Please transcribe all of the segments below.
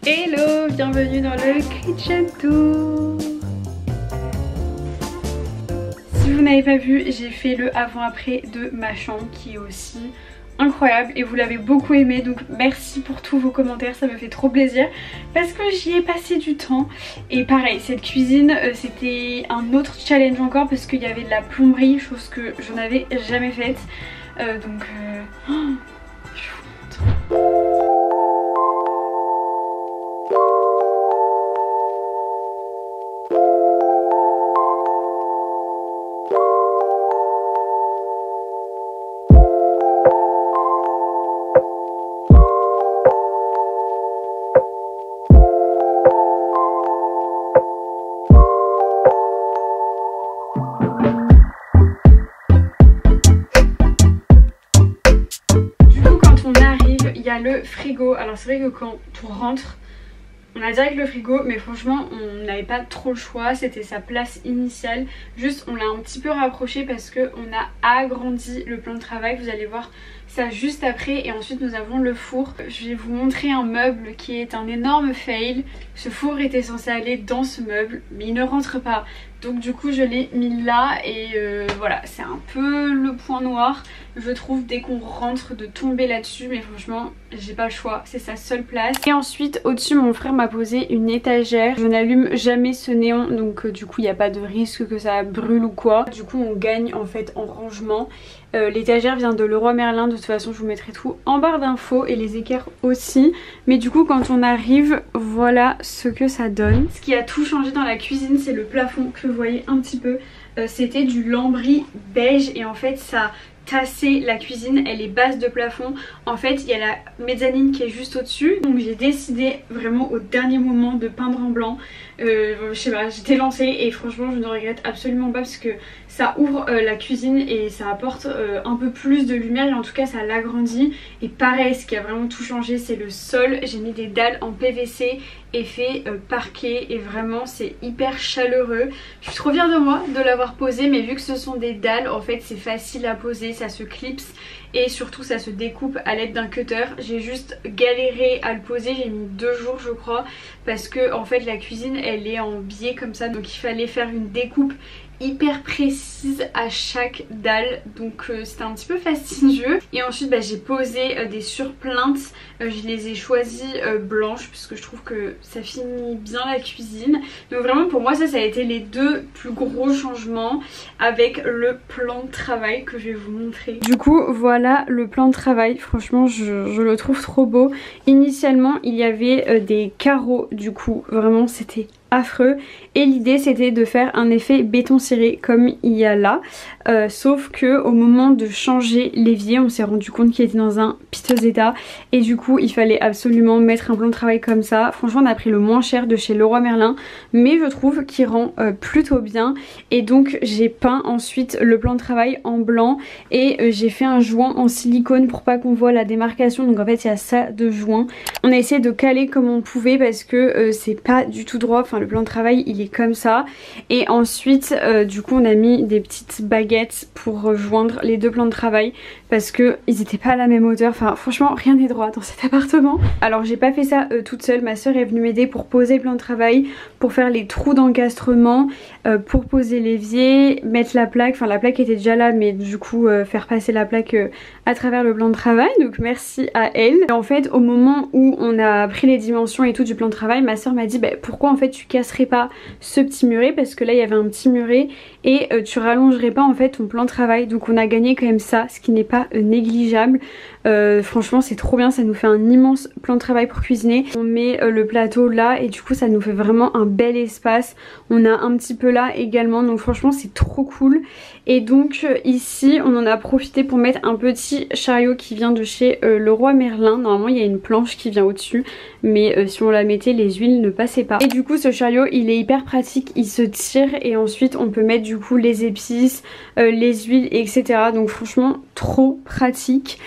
Hello, bienvenue dans le Kitchen Tour. Si vous n'avez pas vu, j'ai fait le avant-après de ma chambre qui est aussi incroyable et vous l'avez beaucoup aimé, donc merci pour tous vos commentaires, ça me fait trop plaisir parce que j'y ai passé du temps. Et pareil, cette cuisine c'était un autre challenge encore parce qu'il y avait de la plomberie, chose que je n'avais jamais faite, je vous montre. Il y a le frigo, alors c'est vrai que quand on rentre on a direct le frigo, mais franchement on n'avait pas trop le choix, c'était sa place initiale, juste on l'a un petit peu rapproché parce qu'on a agrandi le plan de travail, vous allez voir ça juste après. Et ensuite nous avons le four. Je vais vous montrer un meuble qui est un énorme fail. Ce four était censé aller dans ce meuble mais il ne rentre pas, donc du coup je l'ai mis là et voilà, c'est un peu le point noir je trouve dès qu'on rentre de tomber là-dessus, mais franchement j'ai pas le choix, c'est sa seule place. Et ensuite au-dessus mon frère m'a posé une étagère, je n'allume jamais ce néon donc du coup il n'y a pas de risque que ça brûle ou quoi, du coup on gagne en fait en rangement. L'étagère vient de Leroy Merlin, de toute façon je vous mettrai tout en barre d'infos et les équerres aussi. Mais du coup quand on arrive, voilà ce que ça donne. Ce qui a tout changé dans la cuisine, c'est le plafond que vous voyez un petit peu. C'était du lambris beige et en fait ça tasser la cuisine, elle est basse de plafond. En fait il y a la mezzanine qui est juste au dessus, donc j'ai décidé vraiment au dernier moment de peindre en blanc. Je sais pas, j'étais lancée et franchement je ne regrette absolument pas parce que ça ouvre la cuisine et ça apporte un peu plus de lumière et en tout cas ça l'agrandit. Et pareil, ce qui a vraiment tout changé c'est le sol, j'ai mis des dalles en PVC effet parquet et vraiment c'est hyper chaleureux. Je suis trop fière de moi de l'avoir posé, mais vu que ce sont des dalles en fait c'est facile à poser, ça se clipse et surtout ça se découpe à l'aide d'un cutter. J'ai juste galéré à le poser, j'ai mis 2 jours je crois parce que en fait la cuisine elle est en biais comme ça, donc il fallait faire une découpe hyper précise à chaque dalle, donc c'était un petit peu fastidieux. Et ensuite j'ai posé des surplinthes, je les ai choisies blanches parce que je trouve que ça finit bien la cuisine. Donc vraiment pour moi ça a été les 2 plus gros changements avec le plan de travail que je vais vous montrer. Du coup voilà le plan de travail, franchement je le trouve trop beau. Initialement il y avait des carreaux, du coup vraiment c'était affreux et l'idée c'était de faire un effet béton ciré comme il y a là, sauf que au moment de changer l'évier on s'est rendu compte qu'il était dans un piteux état et du coup il fallait absolument mettre un plan de travail comme ça. Franchement on a pris le moins cher de chez Leroy Merlin mais je trouve qu'il rend plutôt bien et donc j'ai peint ensuite le plan de travail en blanc et j'ai fait un joint en silicone pour pas qu'on voit la démarcation, donc en fait il y a ça de joint. On a essayé de caler comme on pouvait parce que c'est pas du tout droit, enfin le plan de travail il est comme ça. Et ensuite du coup on a mis des petites baguettes pour rejoindre les 2 plans de travail parce que ils étaient pas à la même hauteur, enfin franchement rien n'est droit dans cet appartement. Alors j'ai pas fait ça toute seule, ma soeur est venue m'aider pour poser le plan de travail, pour faire les trous d'encastrement, pour poser l'évier, mettre la plaque, enfin la plaque était déjà là mais du coup faire passer la plaque à travers le plan de travail, donc merci à elle. Et en fait au moment où on a pris les dimensions et tout du plan de travail, ma soeur m'a dit pourquoi en fait tu casserais pas ce petit muret, parce que là il y avait un petit muret et tu rallongerais pas en fait ton plan de travail, donc on a gagné quand même ça, ce qui n'est pas négligeable. Franchement c'est trop bien, ça nous fait un immense plan de travail pour cuisiner. On met le plateau là et du coup ça nous fait vraiment un bel espace, on a un petit peu là également, donc franchement c'est trop cool. Et donc ici on en a profité pour mettre un petit chariot qui vient de chez Leroy Merlin. Normalement il y a une planche qui vient au dessus mais si on la mettait les huiles ne passaient pas. Et du coup ce chariot il est hyper pratique, il se tire et ensuite on peut mettre du coup les épices, les huiles etc. Donc franchement trop pratique.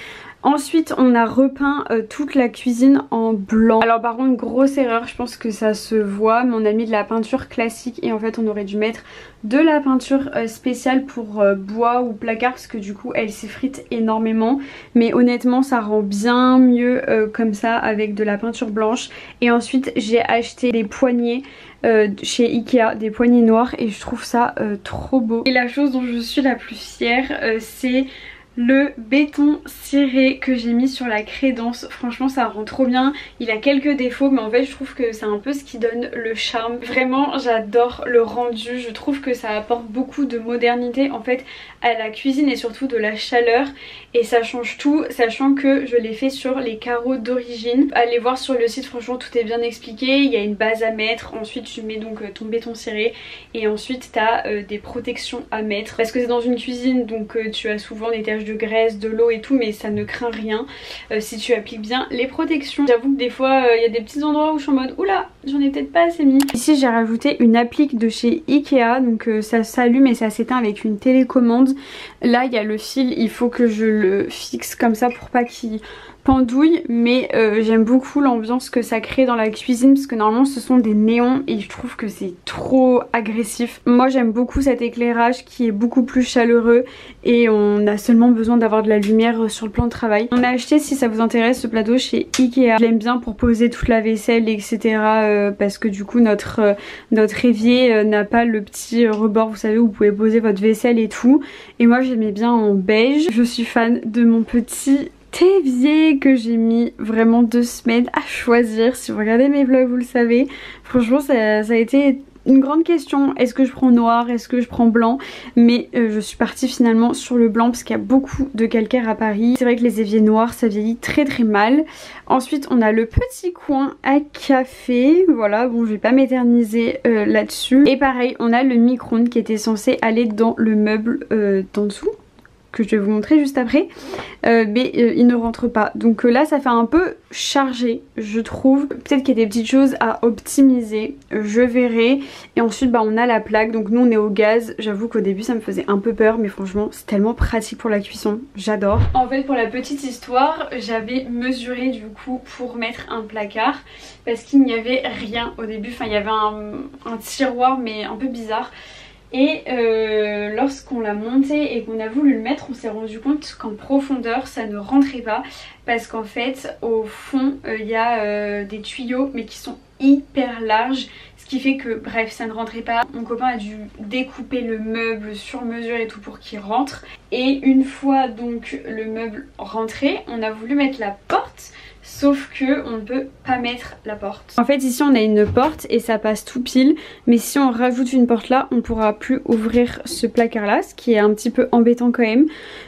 Ensuite on a repeint toute la cuisine en blanc. Alors par contre grosse erreur, je pense que ça se voit, mais on a mis de la peinture classique et en fait on aurait dû mettre de la peinture spéciale pour bois ou placard parce que du coup elle s'effrite énormément. Mais honnêtement ça rend bien mieux comme ça avec de la peinture blanche. Et ensuite j'ai acheté des poignées chez Ikea, des poignées noires, et je trouve ça trop beau. Et la chose dont je suis la plus fière c'est le béton ciré que j'ai mis sur la crédence. Franchement ça rend trop bien. Il a quelques défauts mais en fait je trouve que c'est un peu ce qui donne le charme. Vraiment j'adore le rendu, je trouve que ça apporte beaucoup de modernité en fait à la cuisine et surtout de la chaleur, et ça change tout, sachant que je l'ai fait sur les carreaux d'origine. Allez voir sur le site, franchement tout est bien expliqué. Il y a une base à mettre, ensuite tu mets donc ton béton ciré et ensuite tu as des protections à mettre parce que c'est dans une cuisine, donc tu as souvent des taches de graisse, de l'eau et tout, mais ça ne craint rien si tu appliques bien les protections. J'avoue que des fois il y a des petits endroits où je suis en mode oula, j'en ai peut-être pas assez mis. Ici j'ai rajouté une applique de chez Ikea, donc ça s'allume et ça s'éteint avec une télécommande. Là il y a le fil, il faut que je le fixe comme ça pour pas qu'il pendouille, mais j'aime beaucoup l'ambiance que ça crée dans la cuisine parce que normalement ce sont des néons et je trouve que c'est trop agressif. Moi j'aime beaucoup cet éclairage qui est beaucoup plus chaleureux et on a seulement besoin d'avoir de la lumière sur le plan de travail. On a acheté, si ça vous intéresse, ce plateau chez Ikea. Je l'aime bien pour poser toute la vaisselle etc, parce que du coup notre évier n'a pas le petit rebord, vous savez, où vous pouvez poser votre vaisselle et tout, et moi j'aimais bien en beige. Je suis fan de mon petit évier que j'ai mis vraiment 2 semaines à choisir. Si vous regardez mes vlogs vous le savez. Franchement ça a été une grande question, est-ce que je prends noir, est-ce que je prends blanc, mais je suis partie finalement sur le blanc parce qu'il y a beaucoup de calcaire à Paris. C'est vrai que les éviers noirs ça vieillit très très mal. Ensuite on a le petit coin à café, voilà, bon je vais pas m'éterniser là-dessus. Et pareil on a le micro-ondes qui était censé aller dans le meuble d'en dessous, que je vais vous montrer juste après, mais il ne rentre pas, donc là ça fait un peu chargé je trouve. Peut-être qu'il y a des petites choses à optimiser, je verrai. Et ensuite bah on a la plaque, donc nous on est au gaz. J'avoue qu'au début ça me faisait un peu peur, mais franchement c'est tellement pratique pour la cuisson, j'adore. En fait pour la petite histoire, j'avais mesuré du coup pour mettre un placard parce qu'il n'y avait rien au début, enfin il y avait un tiroir mais un peu bizarre. Et lorsqu'on l'a monté et qu'on a voulu le mettre, on s'est rendu compte qu'en profondeur ça ne rentrait pas parce qu'en fait au fond il y a des tuyaux mais qui sont hyper larges, ce qui fait que bref ça ne rentrait pas. Mon copain a dû découper le meuble sur mesure et tout pour qu'il rentre, et une fois donc le meuble rentré on a voulu mettre la porte, sauf que on ne peut pas mettre la porte. En fait ici on a une porte et ça passe tout pile, mais si on rajoute une porte là on pourra plus ouvrir ce placard là, ce qui est un petit peu embêtant quand même.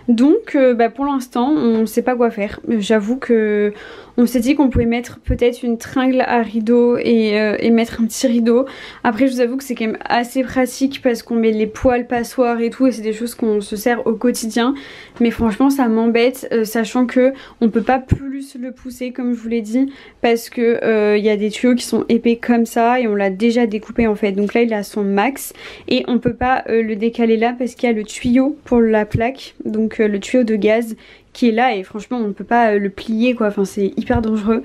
Donc pour l'instant on sait pas quoi faire. J'avoue que on s'est dit qu'on pouvait mettre peut-être une tringle à rideau et mettre un petit rideau. Après je vous avoue que c'est quand même assez pratique parce qu'on met les poêles passoires et tout, et c'est des choses qu'on se sert au quotidien, mais franchement ça m'embête sachant que on peut pas plus le pousser comme je vous l'ai dit parce que y a des tuyaux qui sont épais comme ça et on l'a déjà découpé en fait, donc là il a son max et on peut pas le décaler là parce qu'il y a le tuyau pour la plaque, donc le tuyau de gaz qui est là, et franchement on ne peut pas le plier quoi, enfin c'est hyper dangereux.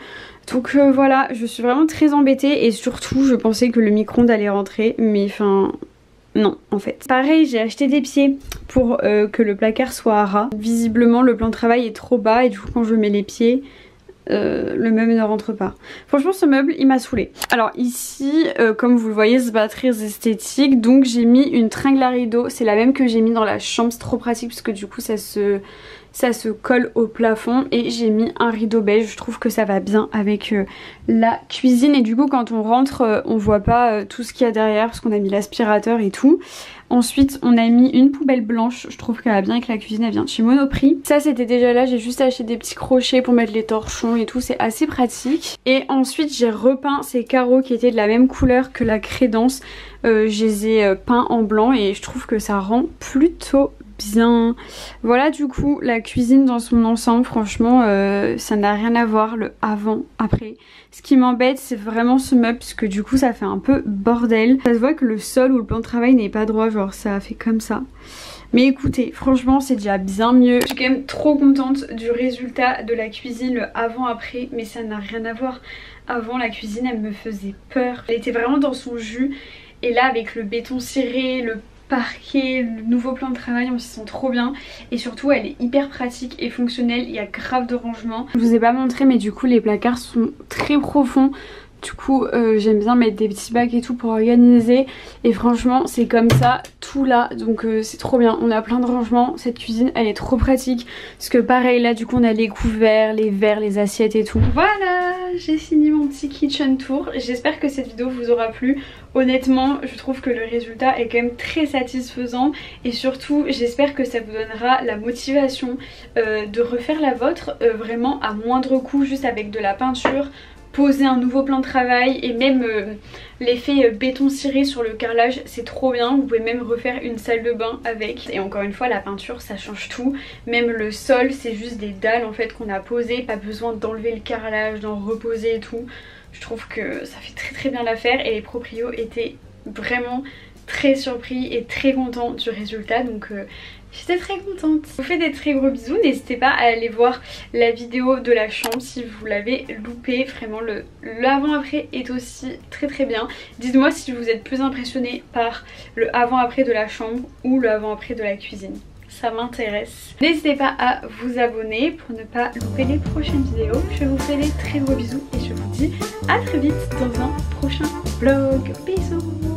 Donc voilà, je suis vraiment très embêtée et surtout je pensais que le micro-ondes allait rentrer, mais enfin non en fait. Pareil j'ai acheté des pieds pour que le placard soit à ras. Visiblement le plan de travail est trop bas et du coup quand je mets les pieds le meuble ne rentre pas. Franchement ce meuble il m'a saoulée. Alors ici comme vous le voyez c'est pas très esthétique, donc j'ai mis une tringle à rideau, c'est la même que j'ai mis dans la chambre, c'est trop pratique parce que du coup ça se colle au plafond, et j'ai mis un rideau beige, je trouve que ça va bien avec la cuisine, et du coup quand on rentre on voit pas tout ce qu'il y a derrière parce qu'on a mis l'aspirateur et tout. Ensuite on a mis une poubelle blanche, je trouve qu'elle va bien avec la cuisine, elle vient de chez Monoprix. Ça c'était déjà là, j'ai juste acheté des petits crochets pour mettre les torchons et tout, c'est assez pratique. Et ensuite j'ai repeint ces carreaux qui étaient de la même couleur que la crédence, je les ai peints en blanc et je trouve que ça rend plutôt bien. Voilà du coup la cuisine dans son ensemble, franchement ça n'a rien à voir le avant après. Ce qui m'embête c'est vraiment ce meuble parce que du coup ça fait un peu bordel. Ça se voit que le sol ou le plan de travail n'est pas droit, genre ça a fait comme ça. Mais écoutez, franchement c'est déjà bien mieux. Je suis quand même trop contente du résultat de la cuisine, le avant-après, mais ça n'a rien à voir. Avant la cuisine elle me faisait peur, elle était vraiment dans son jus et là avec le béton ciré, le parquet, le nouveau plan de travail, on s'y sent trop bien et surtout elle est hyper pratique et fonctionnelle, il y a grave de rangement. Je vous ai pas montré mais du coup les placards sont très profonds. Du coup j'aime bien mettre des petits bacs et tout pour organiser et franchement c'est comme ça tout là, donc c'est trop bien, on a plein de rangements. Cette cuisine elle est trop pratique parce que pareil là du coup on a les couverts, les verres, les assiettes et tout. Voilà, j'ai fini mon petit kitchen tour, j'espère que cette vidéo vous aura plu. Honnêtement je trouve que le résultat est quand même très satisfaisant et surtout j'espère que ça vous donnera la motivation de refaire la vôtre vraiment à moindre coût, juste avec de la peinture, poser un nouveau plan de travail et même l'effet béton ciré sur le carrelage, c'est trop bien. Vous pouvez même refaire une salle de bain avec. Et encore une fois la peinture ça change tout, même le sol c'est juste des dalles en fait qu'on a posées, pas besoin d'enlever le carrelage, d'en reposer et tout. Je trouve que ça fait très bien l'affaire et les proprios étaient vraiment très surpris et très contents du résultat, donc j'étais très contente. Je vous fais des très gros bisous, n'hésitez pas à aller voir la vidéo de la chambre si vous l'avez loupé. Vraiment l'avant-après est aussi très bien. Dites-moi si vous êtes plus impressionné par le avant-après de la chambre ou le avant-après de la cuisine. Ça m'intéresse. N'hésitez pas à vous abonner pour ne pas louper les prochaines vidéos. Je vous fais des très gros bisous et je vous dis à très vite dans un prochain vlog. Bisous.